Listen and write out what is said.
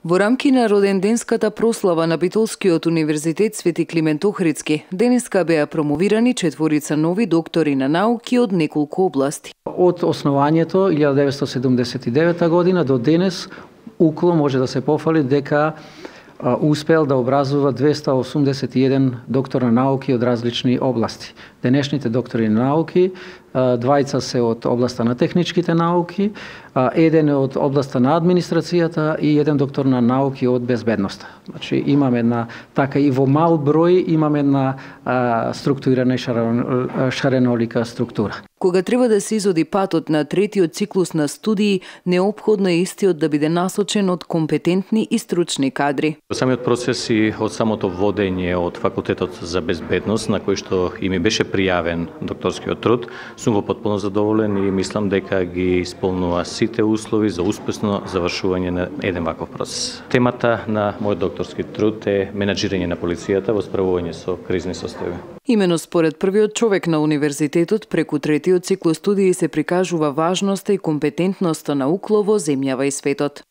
Во рамки на роденденската прослава на Битолскиот универзитет Свети Климент Охридски, денеска беа промовирани четворица нови доктори на науки од неколку области. Од основањето 1979 година до денес УКЛО може да се пофали дека успел да образува 281 доктор на науки од различни области. Денешните доктори на науки, двајца се од областа на техничките науки, еден е од областа на администрацијата и еден доктор на науки од безбедноста. Значи имаме една така и во мал број имаме една структурирана и шаренолика структура. Кога треба да се изоди патот на третиот циклус на студии, неопходно е истиот да биде насочен од компетентни и стручни кадри. Самиот процес и од самото водење од факултетот за безбедност, на кој што и ми беше пријавен докторскиот труд, сум во потполно задоволен и мислам дека ги исполнува сите услови за успешно завршување на еден ваков процес. Темата на мојот докторски труд е менаџирање на полицијата во справување со кризни состојби. Имено според првиот човек на универзитетот, преку третиот циклус студии се прикажува важноста и компетентноста на УКЛО во земјава и светот.